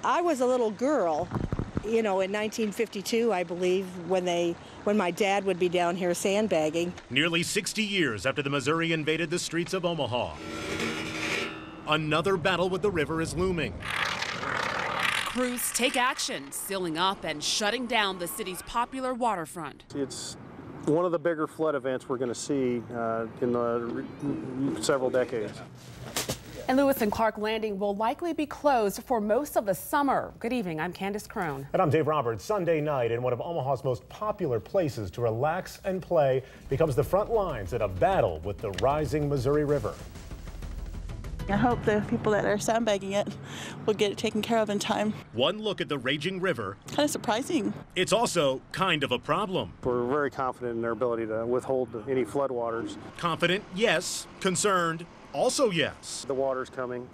I was a little girl, you know, in 1952, I believe, when my dad would be down here sandbagging. Nearly 60 years after the Missouri invaded the streets of Omaha, another battle with the river is looming. Crews take action, sealing up and shutting down the city's popular waterfront. It's one of the bigger flood events we're going to see in several decades. And Lewis and Clark Landing will likely be closed for most of the summer. Good evening, I'm Candace Crone. And I'm Dave Roberts. Sunday night in one of Omaha's most popular places to relax and play becomes the front lines in a battle with the rising Missouri River. I hope the people that are sandbagging it will get it taken care of in time. One look at the raging river. Kind of surprising. It's also kind of a problem. We're very confident in their ability to withhold any floodwaters. Confident, yes. Concerned, also yes. The water's coming.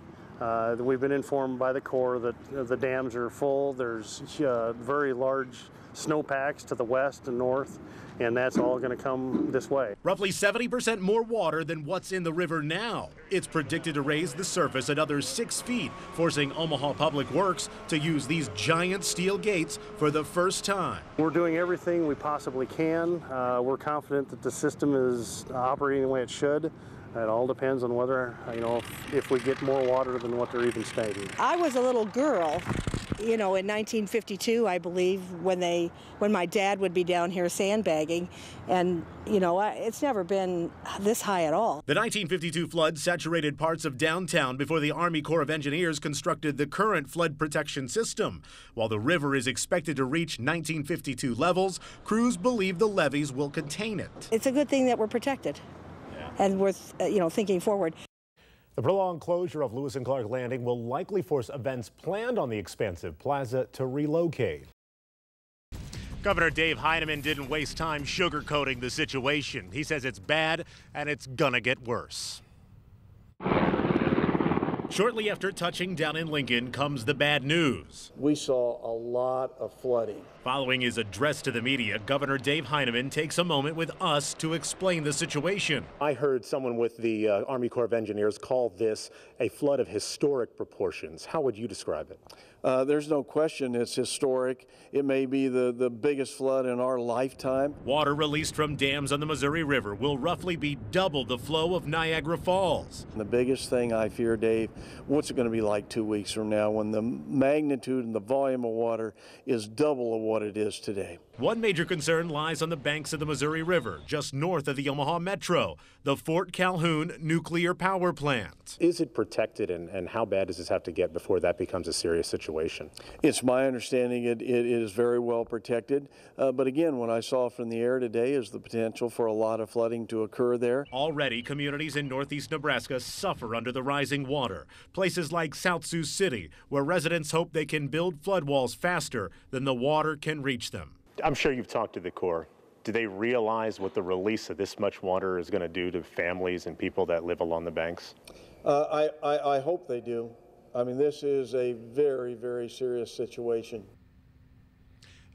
We've been informed by the Corps that the dams are full. There's very large snowpacks to the west and north, and that's all going to come this way. Roughly 70% more water than what's in the river now. It's predicted to raise the surface another 6 feet, forcing Omaha Public Works to use these giant steel gates for the first time. We're doing everything we possibly can. We're confident that the system is operating the way it should. It all depends on whether, if we get more water than what they're even stating. I was a little girl, you know, in 1952, I believe, when my dad would be down here sandbagging, and, you know, it's never been this high at all. The 1952 flood saturated parts of downtown before the Army Corps of Engineers constructed the current flood protection system. While the river is expected to reach 1952 levels, crews believe the levees will contain it. It's a good thing that we're protected. And we're, thinking forward. The prolonged closure of Lewis and Clark Landing will likely force events planned on the expansive plaza to relocate. Governor Dave Heineman didn't waste time sugarcoating the situation. He says it's bad and it's gonna get worse. Shortly after touching down in Lincoln comes the bad news. We saw a lot of flooding. Following his address to the media, Governor Dave Heineman takes a moment with us to explain the situation. I heard someone with the Army Corps of Engineers call this a flood of historic proportions. How would you describe it? There's no question it's historic. It may be the biggest flood in our lifetime. Water released from dams on the Missouri River will roughly be double the flow of Niagara Falls. The biggest thing I fear, Dave, what's it going to be like 2 weeks from now when the magnitude and the volume of water is double of what it is today? One major concern lies on the banks of the Missouri River, just north of the Omaha Metro, the Fort Calhoun nuclear power plant. Is it protected, and how bad does this have to get before that becomes a serious situation? It's my understanding it is very well protected. But again, what I saw from the air today is the potential for a lot of flooding to occur there. Already, communities in northeast Nebraska suffer under the rising water. Places like South Sioux City, where residents hope they can build flood walls faster than the water can reach them. I'm sure you've talked to the Corps. Do they realize what the release of this much water is going to do to families and people that live along the banks? I hope they do. I mean, this is a very, very serious situation.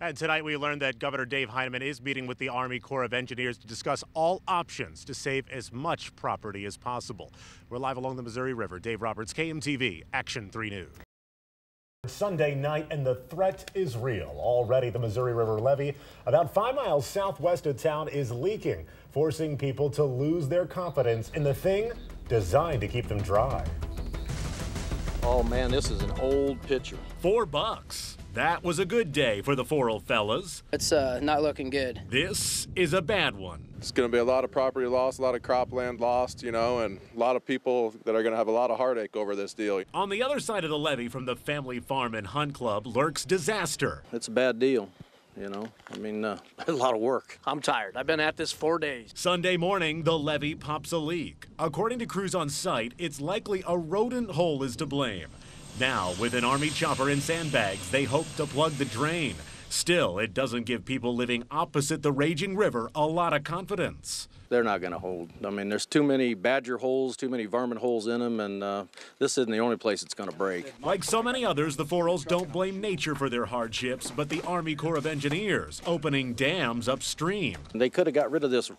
And tonight we learned that Governor Dave Heineman is meeting with the Army Corps of Engineers to discuss all options to save as much property as possible. We're live along the Missouri River. Dave Roberts, KMTV, Action 3 News. Sunday night, and the threat is real. Already the Missouri River levee about 5 miles southwest of town is leaking, forcing people to lose their confidence in the thing designed to keep them dry. Oh man, this is an old picture. $4. That was a good day for the 4 old fellas. It's not looking good. This is a bad one. It's going to be a lot of property lost, a lot of cropland lost, and a lot of people that are going to have a lot of heartache over this deal. On the other side of the levee from the Family Farm and Hunt Club lurks disaster. It's a bad deal, a lot of work. I'm tired. I've been at this 4 days. Sunday morning, the levee pops a leak. According to crews on site, it's likely a rodent hole is to blame. Now, with an Army chopper and sandbags, they hope to plug the drain. Still, it doesn't give people living opposite the raging river a lot of confidence. They're not going to hold. I mean, there's too many badger holes, too many varmint holes in them, and this isn't the only place it's going to break. Like so many others, the 4Os don't blame nature for their hardships, but the Army Corps of Engineers opening dams upstream. They could have got rid of this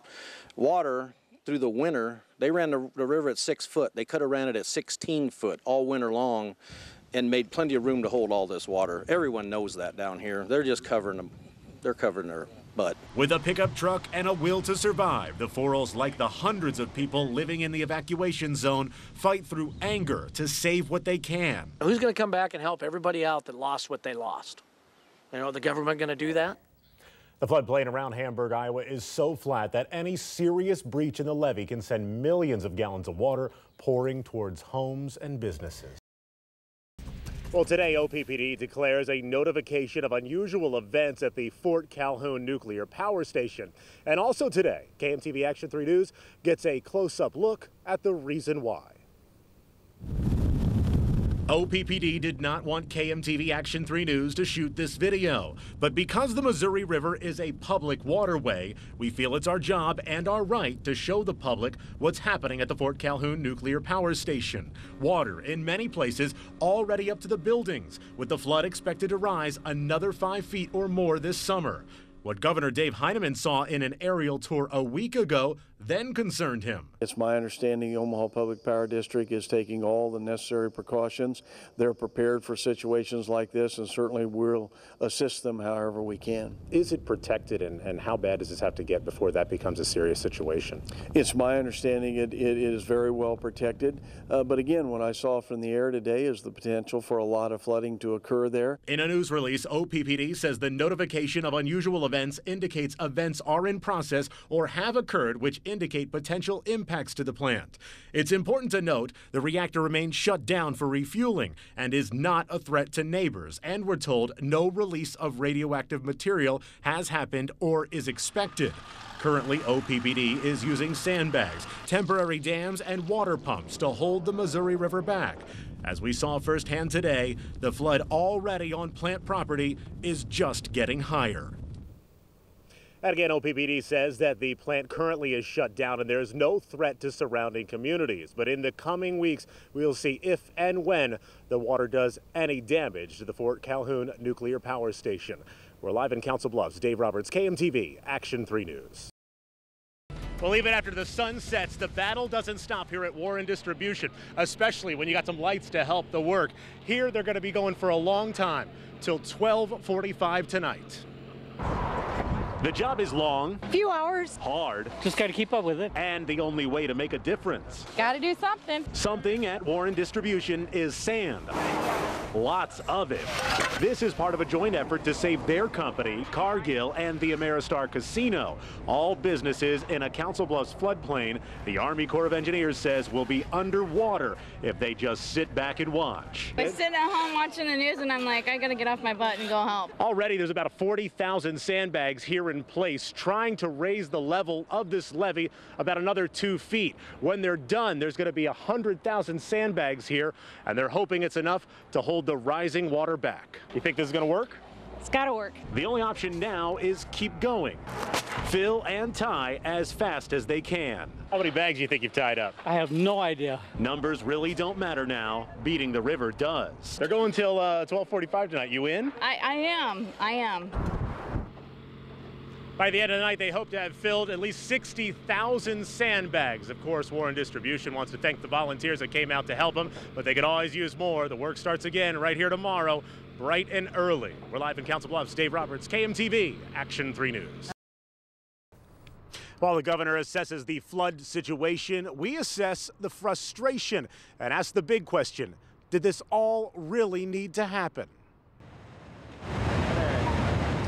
water through the winter. They ran the river at 6 foot. They could have ran it at 16 foot all winter long and made plenty of room to hold all this water. Everyone knows that down here. They're just covering them. They're covering their butt. With a pickup truck and a will to survive, the Forals, like the hundreds of people living in the evacuation zone, fight through anger to save what they can. Who's going to come back and help everybody out that lost what they lost? You know, the government going to do that? The floodplain around Hamburg, Iowa is so flat that any serious breach in the levee can send millions of gallons of water pouring towards homes and businesses. Well, today, OPPD declares a notification of unusual events at the Fort Calhoun nuclear power station. And also today, KMTV Action 3 News gets a close-up look at the reason why. OPPD did not want KMTV Action 3 News to shoot this video, but because the Missouri River is a public waterway, we feel it's our job and our right to show the public what's happening at the Fort Calhoun nuclear power station. Water in many places already up to the buildings, with the flood expected to rise another 5 feet or more this summer. What Governor Dave Heineman saw in an aerial tour a week ago then concerned him. It's my understanding the Omaha Public Power District is taking all the necessary precautions. They're prepared for situations like this, and certainly we'll assist them however we can. Is it protected, and how bad does this have to get before that becomes a serious situation? It's my understanding it is very well protected. But again, what I saw from the air today is the potential for a lot of flooding to occur there. In a news release, OPPD says the notification of unusual events indicates events are in process or have occurred which indicate potential impacts to the plant. It's important to note the reactor remains shut down for refueling and is not a threat to neighbors, and we're told no release of radioactive material has happened or is expected. Currently, OPPD is using sandbags, temporary dams, and water pumps to hold the Missouri River back. As we saw firsthand today, the flood already on plant property is just getting higher. And again, OPPD says that the plant currently is shut down and there is no threat to surrounding communities. But in the coming weeks, we'll see if and when the water does any damage to the Fort Calhoun nuclear power station. We're live in Council Bluffs. Dave Roberts, KMTV, Action 3 News. Well, even after the sun sets, the battle doesn't stop here at Warren Distribution, especially when you got some lights to help the work. Here, they're going to be going for a long time, till 12:45 tonight. The job is long. A few hours. Hard. Just got to keep up with it. And the only way to make a difference. Got to do something. Something at Warren Distribution is sand. Lots of it. This is part of a joint effort to save their company, Cargill, and the Ameristar Casino. All businesses in a Council Bluffs floodplain, the Army Corps of Engineers says will be underwater if they just sit back and watch. I sit at home watching the news and I'm like, I got to get off my butt and go help. Already there's about 40,000 sandbags here in place trying to raise the level of this levee about another 2 feet. When they're done, there's going to be 100,000 sandbags here, and they're hoping it's enough to hold the rising water back. You think this is going to work? It's got to work. The only option now is keep going. Fill and tie as fast as they can. How many bags do you think you've tied up? I have no idea. Numbers really don't matter now. Beating the river does. They're going till 12:45 tonight. You in? I am. By the end of the night, they hope to have filled at least 60,000 sandbags. Of course, Warren Distribution wants to thank the volunteers that came out to help them, but they could always use more. The work starts again right here tomorrow, bright and early. We're live in Council Bluffs. Dave Roberts, KMTV, Action 3 News. While the governor assesses the flood situation, we assess the frustration and ask the big question, did this all really need to happen?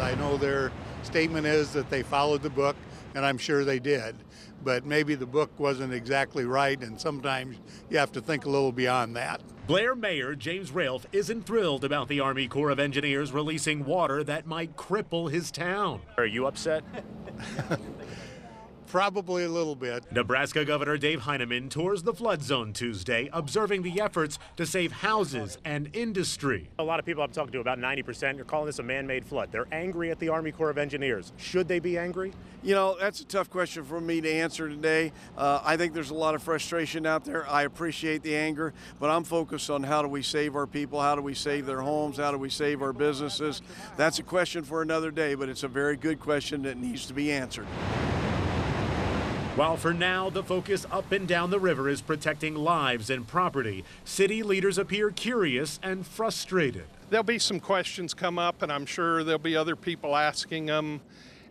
I know their statement is that they followed the book, and I'm sure they did. But maybe the book wasn't exactly right, and sometimes you have to think a little beyond that. Blair Mayor James Ralph isn't thrilled about the Army Corps of Engineers releasing water that might cripple his town. Are you upset? Probably a little bit. Nebraska Governor Dave Heineman tours the flood zone Tuesday, observing the efforts to save houses and industry. A lot of people I'm talking to, about 90%, are calling this a man-made flood. They're angry at the Army Corps of Engineers. Should they be angry? You know, that's a tough question for me to answer today. I think there's a lot of frustration out there. I appreciate the anger, but I'm focused on how do we save our people, how do we save their homes, how do we save our businesses. That's a question for another day, but it's a very good question that needs to be answered. While for now, the focus up and down the river is protecting lives and property, city leaders appear curious and frustrated. There'll be some questions come up, and I'm sure there'll be other people asking them,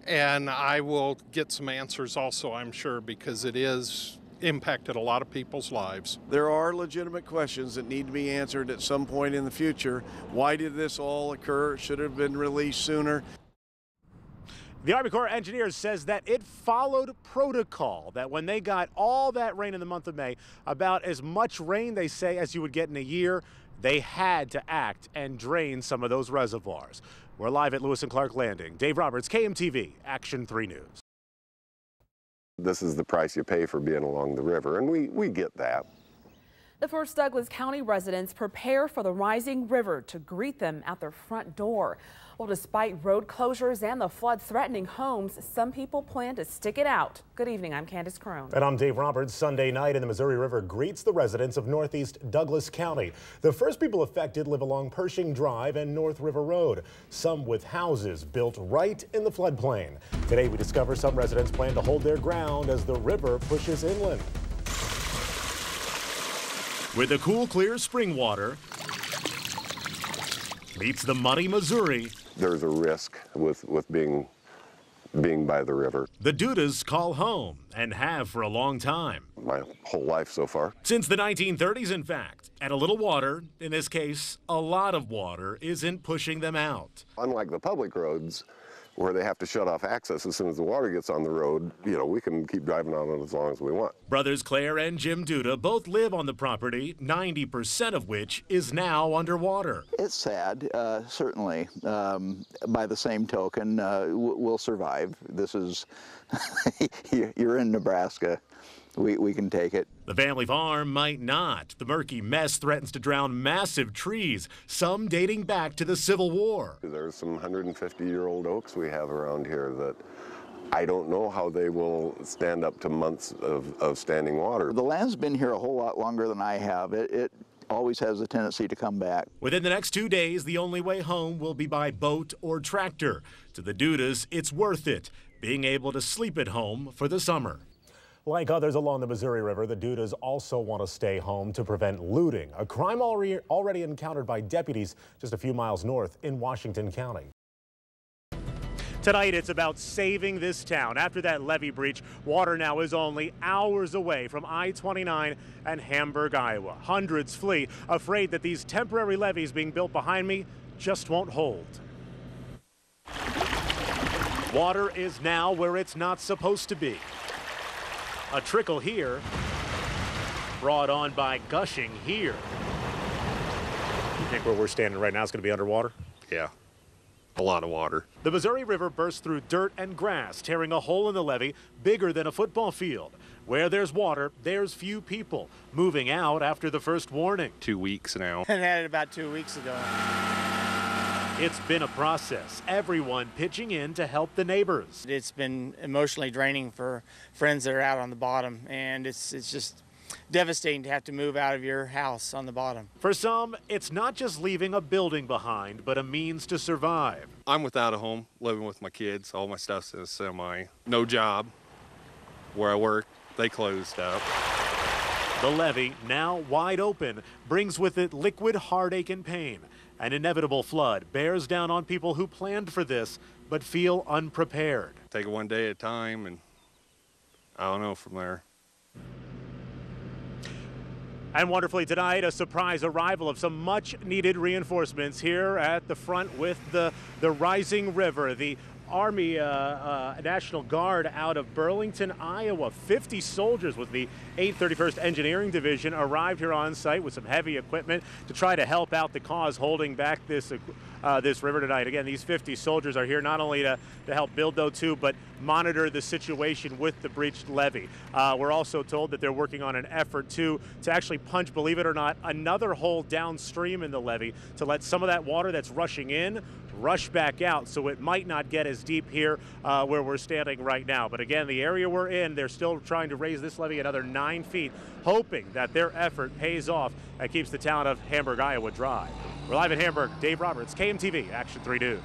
and I will get some answers also, I'm sure, because it is impacted a lot of people's lives. There are legitimate questions that need to be answered at some point in the future. Why did this all occur? It should have been released sooner. The Army Corps of Engineers says that it followed protocol, that when they got all that rain in the month of May, about as much rain, they say, as you would get in a year, they had to act and drain some of those reservoirs. We're live at Lewis and Clark Landing. Dave Roberts, KMTV, Action 3 News. This is the price you pay for being along the river, and we get that. The first Douglas County residents prepare for the rising river to greet them at their front door. Well, despite road closures and the flood threatening homes, some people plan to stick it out. Good evening, I'm Candace Crone. And I'm Dave Roberts. Sunday night in the Missouri River greets the residents of northeast Douglas County. The first people affected live along Pershing Drive and North River Road, some with houses built right in the floodplain. Today we discover some residents plan to hold their ground as the river pushes inland. With the cool, clear spring water meets the muddy Missouri. There's a risk with being by the river. The Dudas call home and have for a long time. My whole life so far. Since the 1930s, in fact. And a little water, in this case, a lot of water, isn't pushing them out. Unlike the public roads, where they have to shut off access as soon as the water gets on the road, we can keep driving on it as long as we want. Brothers Claire and Jim Duda both live on the property, 90% of which is now underwater. It's sad, certainly. By the same token, we'll survive. This is, you're in Nebraska. We can take it. The family farm might not. The murky mess threatens to drown massive trees, some dating back to the Civil War. There's some 150-year-old oaks we have around here that I don't know how they will stand up to months of standing water. The land's been here a whole lot longer than I have. It always has a tendency to come back. Within the next 2 days, the only way home will be by boat or tractor. To the Dudas, it's worth it, being able to sleep at home for the summer. Like others along the Missouri River, the Dudas also want to stay home to prevent looting, a crime already encountered by deputies just a few miles north in Washington County. Tonight, it's about saving this town. After that levee breach, water now is only hours away from I-29 and Hamburg, Iowa. Hundreds flee, afraid that these temporary levees being built behind me just won't hold. Water is now where it's not supposed to be. A trickle here, brought on by gushing here. You think where we're standing right now is going to be underwater? Yeah, a lot of water. The Missouri River burst through dirt and grass, tearing a hole in the levee bigger than a football field. Where there's water, there's few people moving out after the first warning. 2 weeks now. I had it about 2 weeks ago. It's been a process, everyone pitching in to help the neighbors. It's been emotionally draining for friends that are out on the bottom, and it's just devastating to have to move out of your house on the bottom. For some, it's not just leaving a building behind, but a means to survive. I'm without a home, living with my kids. All my stuff's in a semi. No job. Where I work, they closed up. The levee, now wide open, brings with it liquid heartache and pain. An inevitable flood bears down on people who planned for this but feel unprepared. Take it one day at a time, and I don't know from there. And wonderfully tonight, a surprise arrival of some much-needed reinforcements here at the front with the rising river. The Army National Guard out of Burlington, Iowa. 50 soldiers with the 831st Engineering Division arrived here on site with some heavy equipment to try to help out the cause holding back this river tonight. Again, these 50 soldiers are here not only to help build though too, but monitor the situation with the breached levee. We're also told that they're working on an effort to actually punch, believe it or not, another hole downstream in the levee to let some of that water that's rushing in rush back out, so it might not get as deep here where we're standing right now. But again, the area we're in, they're still trying to raise this levee another 9 feet, hoping that their effort pays off and keeps the town of Hamburg, Iowa dry. We're live in Hamburg. Dave Roberts, KMTV, Action 3 News.